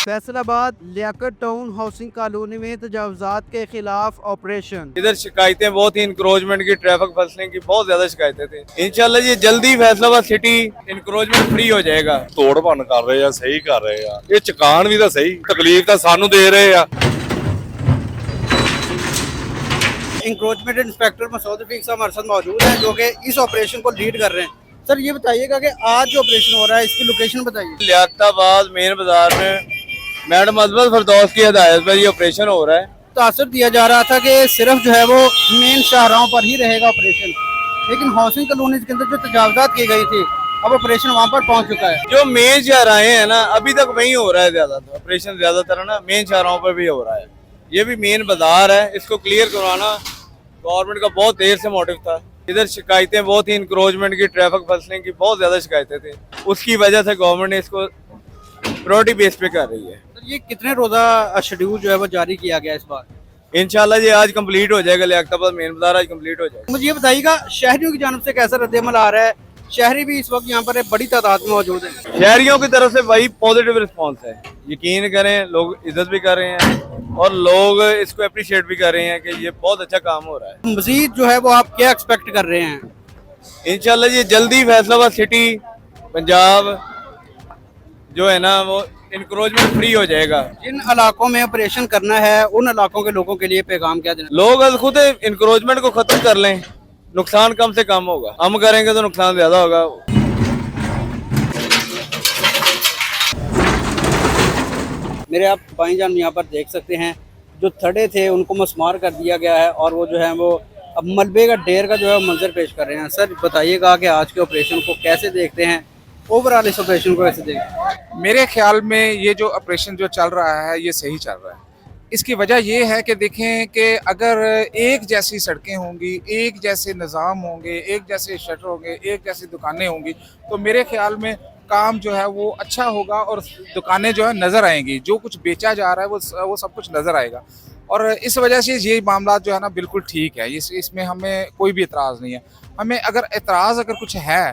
Faisalabad Liaquat town housing colony में तजावजात के खिलाफ ऑपरेशन। इधर शिकायतें बहुत ही इंक्रोचमेंट की, ट्रैफिक फंसने की बहुत ज्यादा शिकायतें थी। इंशाल्लाह ये जल्दी फैसलाबाद सिटी इंक्रोचमेंट फ्री हो जाएगा। ਤੋੜ ਭੰਨ ਕਰ ਰਹੇ ਆ, ਸਹੀ ਕਰ ਰਹੇ ਆ। ਇਹ ਚਕਾਨ ਵੀ ਤਾਂ ਸਹੀ, ਤਕਲੀਫ ਤਾਂ ਸਾਨੂੰ ਦੇ ਰਹੇ ਆ। इंक्रोचमेंट इंस्पेक्टर मसूद रफीक साहब हमारे साथ मौजूद हैं जो कि इस ऑपरेशन को लीड कर रहे हैं। सर ये बताइएगा कि आज जो ऑपरेशन हो रहा है इसकी लोकेशन बताइए। लियाकताबाद मेन बाजार में मैडम अजमत फरदौस की हिदायत पर ये ऑपरेशन हो रहा है। तासर दिया जा रहा था कि सिर्फ जो है वो मेन शाहराहों पर ही रहेगा ऑपरेशन, लेकिन हाउसिंग कॉलोनीज के अंदर जो तजावजात की गई थी अब ऑपरेशन वहाँ पर पहुँच चुका है। जो मेन शाहराहे हैं ना, अभी तक वहीं हो रहा है ज्यादा ऑपरेशन, ज्यादातर ना मेन शाहराहों पर भी हो रहा है। ये भी मेन बाजार है, इसको क्लियर करवाना गवर्नमेंट का बहुत देर से मोटिव था। इधर शिकायतें बहुत ही इंक्रोचमेंट की, ट्रैफिक फंसने की बहुत ज्यादा शिकायतें थी, उसकी वजह से गवर्नमेंट ने इसको प्रायोरिटी बेस पे कर रही है। सर ये कितने रोजा शेड्यूल जो है वो जारी किया गया इस बार? इंशाल्लाह ये आज कंप्लीट हो जाएगा। लियाकताबाद मेन बाजार आज कंप्लीट हो जाएगा। मुझे ये बताइएगा शहरियों की जानब से कैसा रद्दमल आ रहा है? शहरी भी इस वक्त यहाँ पर बड़ी तादाद में मौजूद है। शहरियों की तरफ से वही पॉजिटिव रिस्पांस है, यकीन करें, लोग इज्जत भी कर रहे हैं और लोग इसको अप्रिशिएट भी कर रहे हैं कि ये बहुत अच्छा काम हो रहा है। मजीद जो है वो आप क्या एक्सपेक्ट कर रहे हैं? इंशाल्लाह ये जल्दी फैसलाबाद सिटी पंजाब जो है ना वो इंक्रोचमेंट फ्री हो जाएगा। जिन इलाकों में ऑपरेशन करना है उन इलाकों के लोगों के लिए पैगाम क्या देना? लोग अब खुद इंक्रोचमेंट को खत्म कर लें, नुकसान कम से कम होगा। हम करेंगे तो नुकसान ज्यादा होगा। मेरे आप भाईजान यहाँ पर देख सकते हैं जो थड़े थे उनको मस्मार कर दिया गया है और वो जो है वो अब मलबे का ढेर का जो है मंजर पेश कर रहे हैं। सर बताइएगा कि आज के ऑपरेशन को कैसे देखते हैं, ओवरऑल इस ऑपरेशन को कैसे देखते हैं? मेरे ख्याल में ये जो ऑपरेशन जो चल रहा है ये सही चल रहा है। इसकी वजह ये है कि देखें कि अगर एक जैसी सड़कें होंगी, एक जैसे निज़ाम होंगे, एक जैसे शटर होंगे, एक जैसी दुकानें होंगी, तो मेरे ख्याल में काम जो है वो अच्छा होगा और दुकानें जो है नज़र आएंगी, जो कुछ बेचा जा रहा है वो सब कुछ नज़र आएगा। और इस वजह से ये मामला जो है ना बिल्कुल ठीक है, इसमें हमें कोई भी एतराज़ नहीं है। हमें अगर एतराज़ अगर कुछ है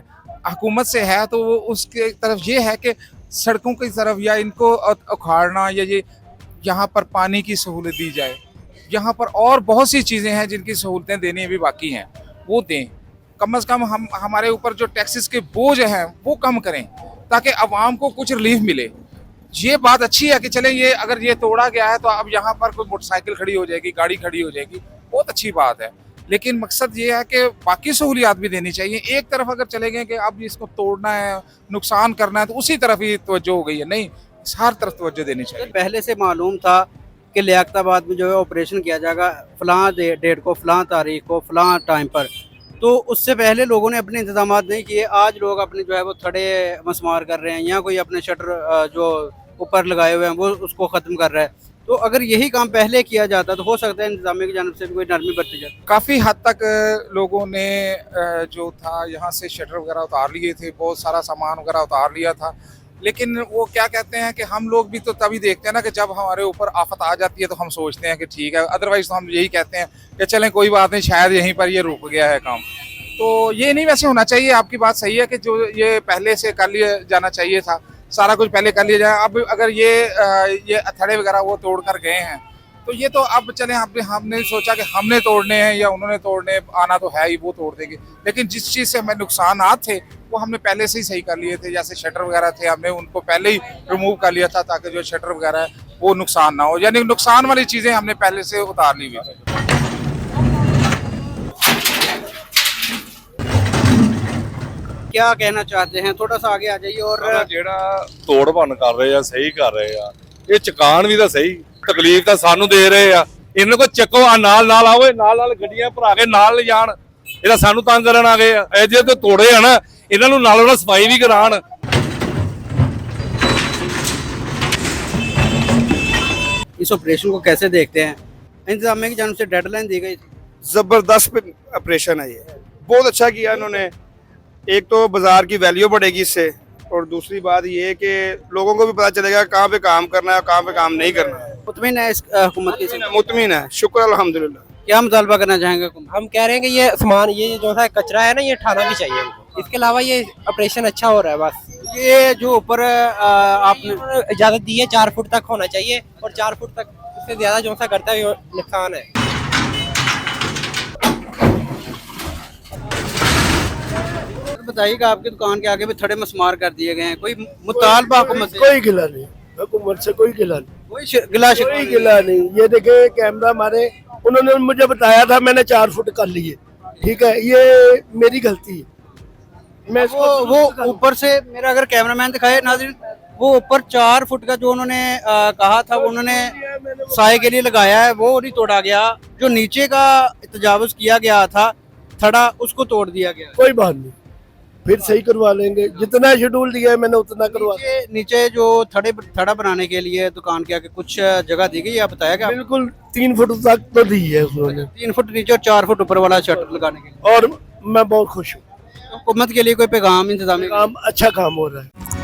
हुकूमत से है तो वो उसके तरफ ये है कि सड़कों की तरफ या इनको उखाड़ना या ये यहाँ पर पानी की सहूलत दी जाए। यहाँ पर और बहुत सी चीज़ें हैं जिनकी सहूलतें देनी अभी बाकी हैं, वो दें। कम से कम हम हमारे ऊपर जो टैक्सेस के बोझ हैं वो कम करें ताकि आवाम को कुछ रिलीफ मिले। ये बात अच्छी है कि चलें ये अगर ये तोड़ा गया है तो अब यहाँ पर कोई मोटरसाइकिल खड़ी हो जाएगी, गाड़ी खड़ी हो जाएगी, बहुत अच्छी बात है। लेकिन मकसद ये है कि बाकी सहूलियात भी देनी चाहिए। एक तरफ अगर चले गए कि अब इसको तोड़ना है, नुकसान करना है, तो उसी तरफ ही तवज्जो हो गई है। नहीं, हर तरफ तवज्जो देनी चाहिए। पहले से मालूम था कि लियाकताबाद में जो है ऑपरेशन किया जाएगा फलां डेट को, फलां तारीख को, फलां टाइम पर, तो उससे पहले लोगों ने अपने इंतजाम नहीं किए। आज लोग अपने जो है वो थड़े मस्मार कर रहे हैं या कोई अपने शटर जो ऊपर लगाए हुए हैं वो उसको ख़त्म कर रहा है। तो अगर यही काम पहले किया जाता तो हो सकता है इंतजामिया की जानब से भी कोई नरमी बरती जाती। काफ़ी हद तक लोगों ने जो था यहाँ से शटर वगैरह उतार लिए थे, बहुत सारा सामान वगैरह उतार लिया था। लेकिन वो क्या कहते हैं कि हम लोग भी तो तभी देखते हैं ना कि जब हमारे ऊपर आफत आ जाती है तो हम सोचते हैं कि ठीक है, अदरवाइज तो हम यही कहते हैं कि चलें कोई बात नहीं, शायद यहीं पर ये रुक गया है काम। तो ये नहीं वैसे होना चाहिए। आपकी बात सही है कि जो ये पहले से कर लिया जाना चाहिए था, सारा कुछ पहले कर लिया जाए। अब अगर ये अथड़े वगैरह वो तोड़ कर गए हैं तो ये तो अब चलें, हमने सोचा कि हमने तोड़ने हैं या उन्होंने तोड़ने, आना तो है ही, वो तोड़ देंगे। लेकिन जिस चीज़ से हमें नुकसानात थे वो हमने पहले से ही सही कर लिए थे। जैसे शटर वगैरह थे हमने उनको पहले ही रिमूव कर लिया था ताकि जो शटर वगैरह है वो नुकसान ना हो, यानी नुकसान वाली चीज़ें हमने पहले से उतार ली हुई थी। क्या कहना चाहते हैं, थोड़ा सा आगे आ जाइए। और ਜਿਹੜਾ ਤੋੜ ਭੰਨ ਕਰ ਰਹੇ ਆ, ਸਹੀ ਕਰ ਰਹੇ ਆ। ਇਹ ਚਕਾਨ ਵੀ ਤਾਂ ਸਹੀ, ਤਕਲੀਫ ਤਾਂ ਸਾਨੂੰ ਦੇ ਰਹੇ ਆ। ਇਹਨਾਂ ਕੋ ਚੱਕੋ ਆ, ਨਾਲ ਨਾਲ ਆਓ, ਨਾਲ ਨਾਲ ਗੱਡੀਆਂ ਭਰਾ ਕੇ ਨਾਲ ਲਿਜਾਣ। ਇਹ ਤਾਂ ਸਾਨੂੰ ਤੰਗ ਕਰਨ ਆ ਗਏ ਆ। ਇਹ ਜੇ ਤੇ ਤੋੜੇ ਆ ਨਾ, ਇਹਨਾਂ ਨੂੰ ਨਾਲੋਂ ਨਾਲ ਸਫਾਈ ਵੀ ਕਰਾਣ। इस ऑपरेशन को कैसे देखते हैं? इंतजामिया की जानब से डेडलाइन दी गई थी। ज़बरदस्त ऑपरेशन है, ये बहुत अच्छा किया इन्होंने। एक तो बाजार की वैल्यू बढ़ेगी इससे, और दूसरी बात ये कि लोगों को भी पता चलेगा कहाँ पे काम करना है और कहाँ पे काम नहीं करना है। मुतमिन है इस हुकूमत की? मुतमिन है, शुक्र अल्हम्दुलिल्लाह। क्या मुतालबा करना चाहेंगे? हम कह रहे हैं कि ये सामान, ये जो है कचरा है ना, ये उठाना भी चाहिए हमको। इसके अलावा ये ऑपरेशन अच्छा हो रहा है बस। ये जो ऊपर आपने इजाजत दी है 4 फुट तक होना चाहिए, और 4 फुट तक उससे ज्यादा जो सा करता है वो नुकसान है। बताइएगा, आपकी दुकान के आगे भी थड़े मस्मार कर दिए गए हैं, कोई मुतालबा हुकूमत से? कोई गिला नहीं, हुकूमत से कोई गिला नहीं, कोई गिला शिकवा कोई नहीं। गिला नहीं। ये देखे कैमरा हमारे, उन्होंने मुझे बताया था, मैंने 4 फुट कर लिए, ठीक है, ये मेरी गलती है। मैं वो ऊपर से मेरा अगर कैमरामैन दिखाए नाज़रीन, वो ऊपर 4 फुट का जो उन्होंने कहा था, वो उन्होंने साए के लिए लगाया है, वो नहीं तोड़ा गया। जो नीचे का तजावुज किया गया था थड़ा, उसको तोड़ दिया गया। कोई बात नहीं, फिर सही करवा लेंगे, जितना शेड्यूल दिया है मैंने उतना करवा। नीचे जो थड़ा बनाने के लिए दुकान के आगे कुछ जगह दी गई, आप बताया क्या? बिल्कुल 3 फुट तक तो दी है उन्होंने, 3 फुट नीचे और 4 फुट ऊपर वाला शटर लगाने के लिए। और मैं बहुत खुश हूँ। हुकूमत के लिए कोई पैगाम इंतजामी? काम अच्छा काम हो रहा है।